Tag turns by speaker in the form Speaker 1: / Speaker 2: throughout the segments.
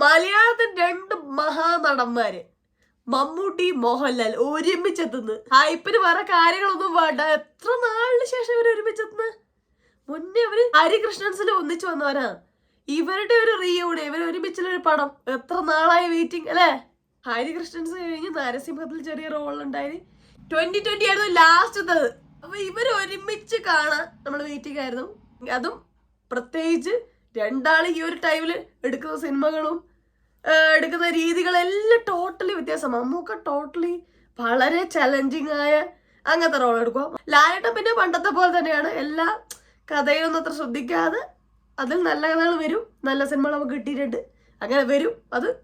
Speaker 1: മലയാളത്തിൽ രണ്ട് മഹാനടന്മാര് മമ്മൂട്ടി മോഹൻലാൽ ഒരുമിച്ചെത്തുന്നു. ഹൈപ്പിന് വേറെ കാര്യങ്ങളൊന്നും വേണ്ട. എത്ര നാളിന് ശേഷം ഇവർ ഒരുമിച്ചെത്തുന്നു. മുന്നേ അവര് ഹരികൃഷ്ണൻസിൽ ഒന്നിച്ചു വന്നവരാ. ഇവരുടെ ഒരു റീയൂണിയൻ, ഇവർ ഒരുമിച്ചുള്ളൊരു പടം എത്ര നാളായി വെയിറ്റിംഗ് അല്ലേ. ഹരികൃഷ്ണൻസ് കഴിഞ്ഞ് നരസിംഹത്തിൽ ചെറിയ റോൾ ഉണ്ടായി. 2020 ആയിരുന്നു ലാസ്റ്റത്തത്. അപ്പൊ ഇവർ ഒരുമിച്ച് കാണാൻ നമ്മൾ വെയിറ്റിംഗ് ആയിരുന്നു. അതും പ്രത്യേകിച്ച് രണ്ടാള് ഈ ഒരു ടൈമിൽ എടുക്കുന്ന സിനിമകളും എടുക്കുന്ന രീതികളെല്ലാം ടോട്ടലി വ്യത്യാസം. മമ്മൂക്ക ടോട്ടലി വളരെ ചലഞ്ചിങ് ആയ അങ്ങനത്തെ റോൾ എടുക്കുക. ലാലേട്ടൻ പിന്നെ പണ്ടത്തെ പോലെ തന്നെയാണ്. എല്ലാ കഥയിലൊന്നും അത്ര ശ്രദ്ധിക്കാതെ അതിൽ നല്ല കഥകൾ വരും, നല്ല സിനിമകൾ നമുക്ക് കിട്ടിയിട്ടുണ്ട്, അങ്ങനെ വരും.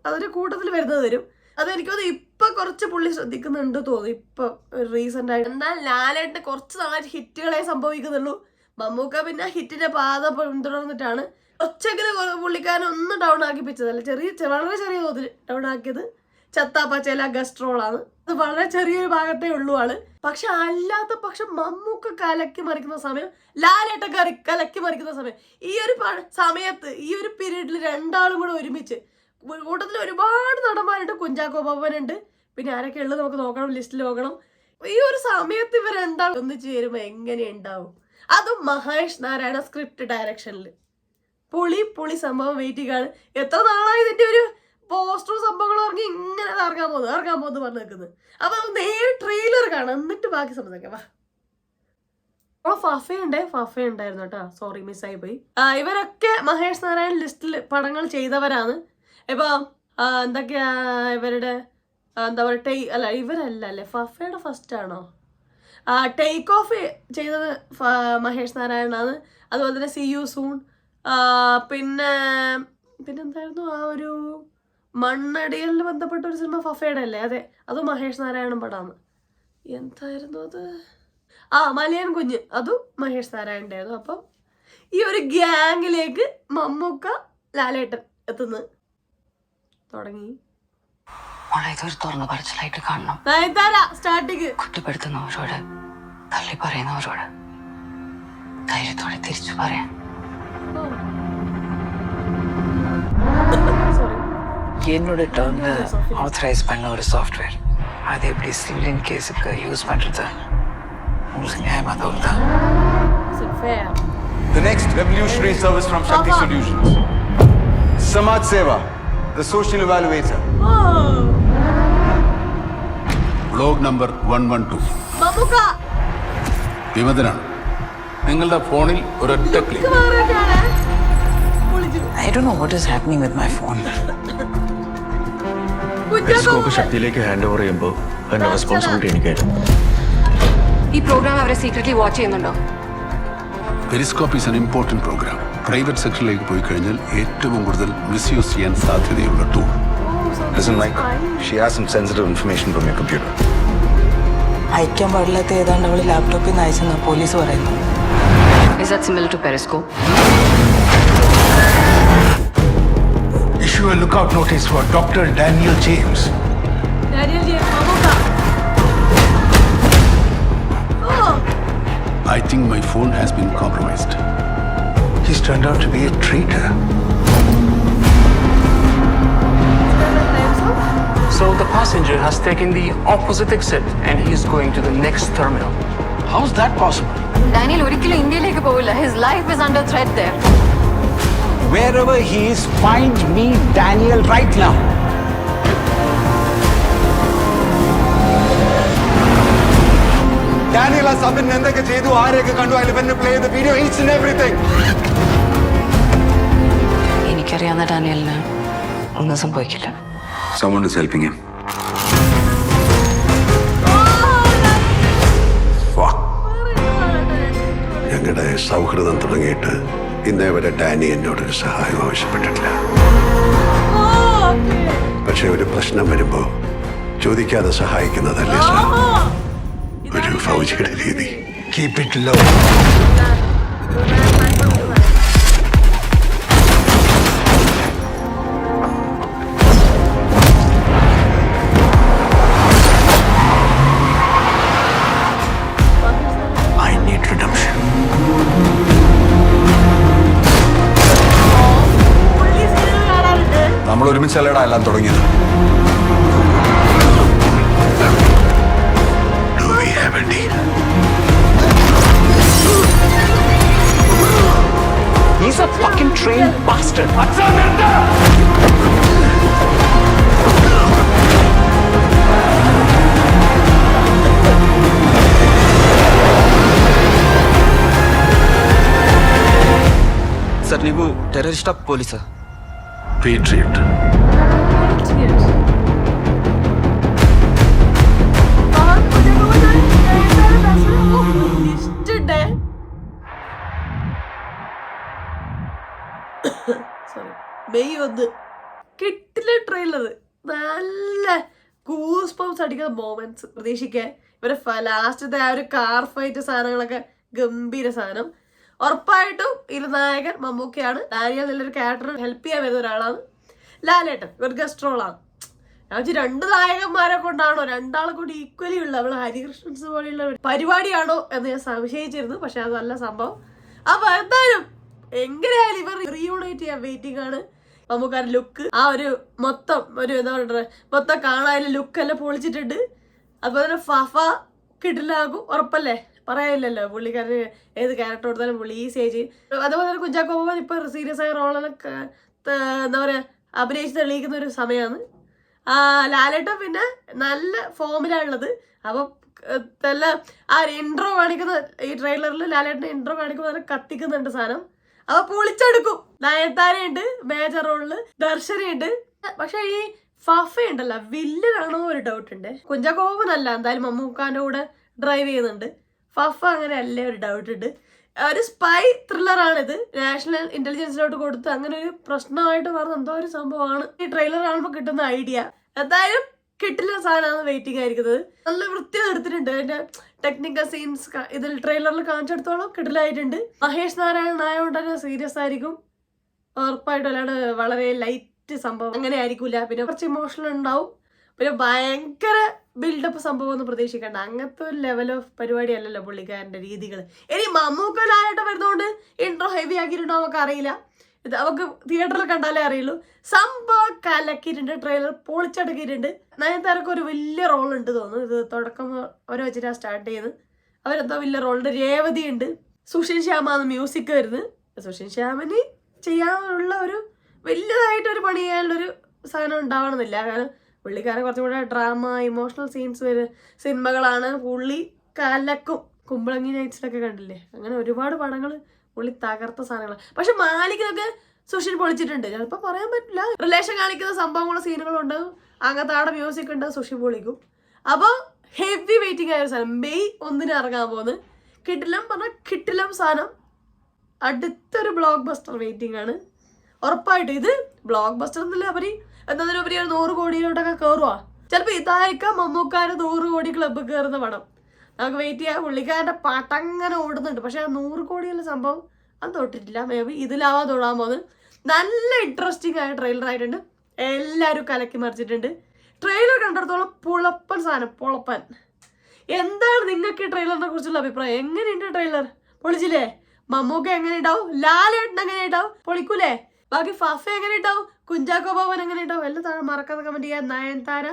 Speaker 1: അതിന്റെ കൂട്ടത്തിൽ വരുന്നത് വരും. അതെനിക്കത് ഇപ്പൊ കുറച്ച് പുള്ളി ശ്രദ്ധിക്കുന്നുണ്ട് തോന്നുന്നു. ഇപ്പൊ റീസെന്റ് ആയിട്ട് എന്നാൽ ലാലേട്ടന് കുറച്ച് നാളായിട്ട് ഹിറ്റുകളെ സംഭവിക്കുന്നുള്ളൂ. മമ്മൂക്ക പിന്നെ ഹിറ്റിന്റെ പാത പിന്തുടർന്നിട്ടാണ് ഒച്ചക്കിന് പുള്ളിക്കാരൻ ഒന്ന് ഡൗൺ ആക്കിപ്പിച്ചതല്ല, വളരെ ചെറിയ തോതിൽ ഡൗൺ ആക്കിയത് ചത്താപ്പച്ചേല ഗസ്ട്രോളാണ്. അത് വളരെ ചെറിയൊരു ഭാഗത്തേ ഉള്ളൂ ആള്. പക്ഷെ അല്ലാത്ത പക്ഷെ മമ്മൂക്ക കലക്കി മറിക്കുന്ന സമയം, ലാലേട്ട കലക്കി മറിക്കുന്ന സമയം, ഈ ഒരു സമയത്ത് ഈ ഒരു പീരീഡിൽ രണ്ടാളും കൂടെ ഒരുമിച്ച് കൂട്ടത്തിൽ ഒരുപാട് നടന്മാരുണ്ട്. കുഞ്ചാക്കോ ബോബനുണ്ട്, പിന്നെ ആരൊക്കെ ഉള്ളത് നമുക്ക് നോക്കണം, ലിസ്റ്റിൽ നോക്കണം. ഈ ഒരു സമയത്ത് ഇവർ രണ്ടാളും ഒന്നിച്ച് ചേരുമ്പോൾ എങ്ങനെ ഉണ്ടാവും? അതും മഹേഷ് നാരായണ സ്ക്രിപ്റ്റ് ഡയറക്ഷനിൽ പൊളി സംഭവം വെയിറ്റിംഗ് ആണ്. എത്ര നാളായി ഇതിന്റെ ഒരു പോസ്റ്ററും സംഭവങ്ങളും ഇറങ്ങി ഇങ്ങനെ ഇറങ്ങാൻ പോകുന്നു പറഞ്ഞു നിൽക്കുന്നത്. അപ്പൊ നേരെ ട്രെയിലർ കാണാം, എന്നിട്ട് ബാക്കി സംസാരിക്കാം. ഫഫ ഉണ്ടായിരുന്നു കേട്ടോ, സോറി മിസ്സായി പോയി. ഇവരൊക്കെ മഹേഷ് നാരായണൻ ലിസ്റ്റിൽ പടങ്ങൾ ചെയ്തവരാണ്. ഇപ്പൊ എന്തൊക്കെയാ ഇവരുടെ എന്താ പറയുക, ഇവരല്ല അല്ലേ, ഫഫയുടെ ഫസ്റ്റ് ആണോ? ടേക്ക് ഓഫ് ചെയ്തത് മഹേഷ് നാരായണനാണ്. അതുപോലെ തന്നെ സി യു സൂൺ, പിന്നെന്തായിരുന്നു ആ ഒരു മണ്ണടികളിൽ ബന്ധപ്പെട്ട ഒരു സിനിമ ഫഫയുടെ അല്ലേ? അതെ, അത് മഹേഷ് നാരായണൻ പടമാണ്. എന്തായിരുന്നു അത്? മലയൻ കുഞ്ഞ്, അതും മഹേഷ് നാരായണൻ്റെ ആയിരുന്നു. അപ്പം ഈ ഒരു ഗ്യാങ്ങിലേക്ക് മമ്മൂക്ക ലാലേട്ടൻ എത്തുന്നു തുടങ്ങി.
Speaker 2: ഇതൊരു തുറന്ന പറച്ചിലായിട്ട് കാണണം.
Speaker 1: സ്റ്റാർട്ടിങ്
Speaker 2: കുറ്റപ്പെടുത്തുന്നവരോട്, തള്ളി പറയുന്നവരോട് ധൈര്യത്തോടെ തിരിച്ചു പറയാൻ. என்னோட டேர்ம்ல ஆத்தரைஸ் பண்ண ஒரு சாஃப்ட்வேர், அது எப்படி சிவிலியன் கேஸுக்கு யூஸ் பண்றது உங்களுக்கு நியாயமா தோணுதா?
Speaker 3: The next revolutionary service from Shakti Solutions, Samaj Seva, the social evaluator.
Speaker 4: Blog number 112. വിമതനാണ്. നിങ്ങളുടെ ഫോണിൽ ഒരൊറ്റ click.
Speaker 2: I don't know what is happening with my phone.
Speaker 5: Periscope ശക്തിയിലേക്ക് ഹാൻഡ് ഓവർ ചെയ്യുമ്പോൾ അതിന്റെ റെസ്പോൺസിബിലിറ്റി എനിക്കായിരുന്നു.
Speaker 6: ഈ പ്രോഗ്രാം അവരെ സീക്രട്ട്ലി വാച്ച് ചെയ്യുന്നുണ്ടോ?
Speaker 4: Periscope is an important program. Private സെക്ടറിലേക്ക് പോയി കഴിഞ്ഞാൽ ഏറ്റവും കൂടുതൽ മിസ്യൂസ് ചെയ്യാൻ സാധ്യതയുള്ള tool.
Speaker 5: Listen, Mike, she has some sensitive information from your computer.
Speaker 2: അയക്കാൻ പാടില്ലാത്ത ഏതാണ്ട് അവള് ലാപ്ടോപ്പിൽ നിന്ന് അയച്ചെന്ന് പോലീസ് പറയുന്നു.
Speaker 6: Is that similar to Periscope?
Speaker 4: Issue a lookout notice for Dr. Daniel James. I think my phone has been compromised. He's turned out to be a traitor.
Speaker 7: So the passenger has taken the opposite exit and he is going to the next terminal.
Speaker 4: How's that possible?
Speaker 6: Daniel ഒരിക്കലും ഇന്ത്യയിലേക്ക് പോവില്ല. His life is under threat there.
Speaker 8: Wherever he is, find me Daniel right now.
Speaker 3: Daniel has sabin endokke cheedu aareyke kandu I will play the video each and everything.
Speaker 2: എനിക്കറിയാവുന്ന ഡാനിയലിന് ഒന്നും സംഭവിക്കില്ല.
Speaker 5: Someone is helping him.
Speaker 4: ഞങ്ങളുടെ സൗഹൃദം തുടങ്ങിയിട്ട് ഇന്നേ വരെ Dani എന്നോടൊരു സഹായം ആവശ്യപ്പെട്ടിട്ടില്ല. പക്ഷെ ഒരു പ്രശ്നം വരുമ്പോ ചോദിക്കാതെ സഹായിക്കുന്നതല്ലേ സാർ ഒരു ഫൗജിയുടെ രീതി. Keep it low.
Speaker 5: നമ്മൾ
Speaker 3: ഒരുമിച്ചല്ലടാ എല്ലാം തുടങ്ങിയത്.
Speaker 4: Do we have a deal?
Speaker 7: He's a fucking trained bastard.
Speaker 5: Sir ನೀವು ಟೆರರಿಸ್ಟಾ ಪೊಲೀಸಾ?
Speaker 4: Patriot.
Speaker 1: മെയ് 1 കിട്ടില്ല ട്രെയിലർ. നല്ല ഗൂസ് പംസ് അടിക്കുന്ന മൊമെന്റ്സ് പ്രതീക്ഷിക്കാൻ. ഇവരെ ലാസ്റ്റത്തെ ആ ഒരു കാർ ഫൈറ്റ് സാധനങ്ങളൊക്കെ ഗംഭീര സാധനം. ഉറപ്പായിട്ടും ഇത് നായകൻ മമ്മൂക്കയാണ്. ഡാനിയൽ നല്ലൊരു ക്യാരക്ടർ ഹെൽപ്പ് ചെയ്യാൻ വരുന്ന ഒരാളാണ്. ലാലേട്ടൻ ഒരു ഗസ്റ്റ് റോളാണ്. ഞാൻ വെച്ചാൽ 2 നായകന്മാരെ കൊണ്ടാണോ, 2 ആളെ കൊണ്ട് ഈക്വലി ഉള്ള അവള് ഹരികൃഷ്ണൻസ് പോലെയുള്ള പരിപാടിയാണോ എന്ന് ഞാൻ സംശയിച്ചിരുന്നു. പക്ഷെ അതല്ല സംഭവം. അപ്പൊ എന്തായാലും എങ്ങനെയായാലും ഇവർ റീയൂണൈറ്റ് ചെയ്യാൻ വെയിറ്റിംഗ് ആണ്. മമ്മൂക്കാരുടെ ലുക്ക്, ആ ഒരു മൊത്തം ഒരു എന്താ പറയുക, മൊത്തം കാണാൻ ലുക്കെല്ലാം പൊളിച്ചിട്ടുണ്ട്. അതുപോലെ തന്നെ ഫഫ കിടിലാകും ഉറപ്പല്ലേ, പറയാനില്ലല്ലോ. പുള്ളിക്കാരന് ഏത് ക്യാരക്ടർ കൊടുത്താലും പുള്ളി ഈസി ആയി ചെയ്യും. അതുപോലെ തന്നെ കുഞ്ചാക്കോ ബോബൻ ഇപ്പൊ സീരിയസ് ആയ റോളൊക്കെ എന്താ പറയാ അഭിനയിച്ച് തെളിയിക്കുന്ന ഒരു സമയമാണ്. ലാലേട്ടൻ പിന്നെ നല്ല ഫോമിലാണുള്ളത്. അപ്പം നല്ല ആ ഇൻട്രോ കാണിക്കുന്ന ഈ ട്രെയിലറിൽ ലാലേട്ടൻ്റെ ഇൻട്രോ കാണിക്കുമ്പോൾ കത്തിക്കുന്നുണ്ട് സാധനം. അപ്പൊ പൊളിച്ചെടുക്കും. നയൻതാരയുണ്ട് മേജർ റോളില്, ദർശനയുണ്ട്. പക്ഷെ ഈ ഫഫ ഉണ്ടല്ലോ വില്ലനാണോ ഒരു ഡൗട്ട് ഉണ്ട്. കുഞ്ചാക്കോ ബോബൻ അല്ല, എന്തായാലും മമ്മൂക്കാന്റെ കൂടെ ഡ്രൈവ് ചെയ്യുന്നുണ്ട്. ഫഫ അങ്ങനെ അല്ലേ ഒരു ഡൗട്ട് ഉണ്ട്. ഒരു സ്പൈ ത്രില്ലറാണിത്. നാഷണൽ ഇന്റലിജൻസിലോട്ട് കൊടുത്ത് അങ്ങനെ ഒരു പ്രശ്നമായിട്ട് പറഞ്ഞ എന്തോ ഒരു സംഭവമാണ് ഈ ട്രെയിലർ കാണുമ്പോൾ കിട്ടുന്ന ഐഡിയ. എന്തായാലും കിട്ടില്ല സാധനമാണ് വെയിറ്റിംഗ് ആയിരിക്കുന്നത്. നല്ല വൃത്തിയിൽ എടുത്തിട്ടുണ്ട്. അതിന്റെ ടെക്നിക്കൽ സീൻസ് ഇതിൽ ട്രെയിലറിൽ കാണിച്ചെടുത്തോളം കിടിലായിട്ടുണ്ട്. മഹേഷ് നാരായണൻ ആയതുകൊണ്ട് തന്നെ സീരിയസ് ആയിരിക്കും ഉറപ്പായിട്ടും. അല്ലാണ്ട് വളരെ ലൈറ്റ് സംഭവം അങ്ങനെ ആയിരിക്കില്ല. പിന്നെ കുറച്ച് ഇമോഷണൽ ഉണ്ടാവും. പിന്നെ ഭയങ്കര ബിൽഡപ്പ് സംഭവം ഒന്നും പ്രതീക്ഷിക്കണ്ട. അങ്ങനത്തെ ഒരു ലെവൽ ഓഫ് പരിപാടി അല്ലല്ലോ പുള്ളിക്കാരൻ്റെ രീതികൾ. ഇനി മമ്മൂക്കലായിട്ട് വരുന്നതുകൊണ്ട് ഇൻട്രോ ഹെവി ആക്കിയിട്ടുണ്ടോ നമുക്ക് അറിയില്ല. ഇത് നമുക്ക് തിയേറ്ററിൽ കണ്ടാലേ അറിയുള്ളൂ. സംഭവം കലക്കിയിട്ടുണ്ട്. ട്രെയിലർ പൊളിച്ചടക്കിയിട്ടുണ്ട്. നയൻതാരക്ക് ഒരു വലിയ റോൾ ഉണ്ട് തോന്നുന്നു. ഇത് തുടക്കം അവരെ വെച്ചിട്ടാണ് സ്റ്റാർട്ട് ചെയ്യുന്നത്. അവരെന്തോ വലിയ റോളുണ്ട്. രേവതി ഉണ്ട്. സുഷിൻ ശ്യാമാണ് മ്യൂസിക് വരുന്നത്. സുഷിൻ ശ്യാമിന് ചെയ്യാനുള്ള ഒരു വലിയതായിട്ടൊരു പണി ചെയ്യാനുള്ളൊരു സാധനം ഉണ്ടാവണമെന്നില്ല. കാരണം പുള്ളിക്കാരൻ കുറച്ചും കൂടെ ഡ്രാമ ഇമോഷണൽ സീൻസ് സിനിമകളാണ് പുള്ളി കലക്കും. കുമ്പളങ്ങി നൈറ്റ്സിലൊക്കെ കണ്ടില്ലേ, അങ്ങനെ ഒരുപാട് പടങ്ങൾ പുള്ളി തകർത്ത സാധനങ്ങൾ. പക്ഷെ മാലിക്കിനൊക്കെ സുഷിൻ പൊളിച്ചിട്ടുണ്ട്. ചിലപ്പോൾ പറയാൻ പറ്റില്ല. റിലേഷൻ കാണിക്കുന്ന സംഭവങ്ങളും സീനുകളും ഉണ്ടാവും. അങ്ങനത്തെ ആടെ മ്യൂസിക് ഉണ്ട്, സുഷിൻ പൊളിക്കും. അപ്പോൾ ഹെവി വെയിറ്റിംഗ് ആയ ഒരു സാധനം മെയ് 1 ഇറങ്ങാൻ പോകുന്നത്. കിട്ടില്ലം പറഞ്ഞാൽ കിട്ടില്ലം സാധനം. അടുത്തൊരു ബ്ലോക്ക് ബസ്റ്റർ വെയിറ്റിംഗ് ആണ് ഉറപ്പായിട്ട്. ഇത് ബ്ലോക്ക് ബസ്റ്റർ എന്നല്ല, അവർ എന്നതിനുപരി 100 കോടിയിലോട്ടൊക്കെ കയറുക. ചിലപ്പോൾ ഇതായിരിക്കാം മമ്മൂക്കാര് 100 കോടി ക്ലബ്ബ് കയറുന്ന പടം. നമുക്ക് വെയിറ്റ് ചെയ്യാം. പുള്ളിക്കാരൻ്റെ പട്ടങ്ങനെ ഓടുന്നുണ്ട്. പക്ഷെ ആ 100 കോടിയുള്ള സംഭവം അത് തൊട്ടിട്ടില്ല. മേ ബി ഇതിലാവാൻ തൊടാൻ പോകുന്നത്. നല്ല ഇൻട്രസ്റ്റിംഗ് ആയ ട്രെയിലർ ആയിട്ടുണ്ട്. എല്ലാവരും കലക്കി മറിച്ചിട്ടുണ്ട്. ട്രെയിലർ കണ്ടിടത്തോളം പുളപ്പൻ സാധനം, പൊളപ്പൻ. എന്താണ് നിങ്ങൾക്ക് ഈ ട്രെയിലറിനെ കുറിച്ചുള്ള അഭിപ്രായം? എങ്ങനെയുണ്ട് ട്രെയിലർ? പൊളിച്ചില്ലേ? മമ്മൂക്ക എങ്ങനെ ഉണ്ടാവും? ലാലേട്ടൻ എങ്ങനെ ഉണ്ടാവും? പൊളിക്കൂലേ? ബാക്കി ഫഫ എങ്ങനെ ഉണ്ടാവും? കുഞ്ചാക്കോ ബോബൻ എങ്ങനെ ഉണ്ടാവും? എല്ലാം താഴെ മറക്കാതെ കമന്റ് ചെയ്യാൻ. നയൻതാര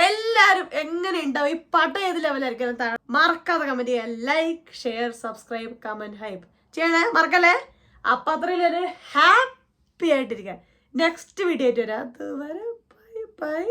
Speaker 1: എല്ലാവരും എങ്ങനെ ഉണ്ടാവും? ഈ പട്ട ഏത് ലെവലായിരിക്കും താഴെ മറക്കാതെ കമന്റ് ചെയ്യാൻ. Like, share, subscribe, comment, hype ചെയ്യണേ മറക്കല്ലേ. അപ്പം അത്രയിലൊരു ഹാപ്പി ആയിട്ടിരിക്കാൻ. നെക്സ്റ്റ് വീഡിയോ ആയിട്ട് വരാം. അതുവരെ ബൈ ബൈ.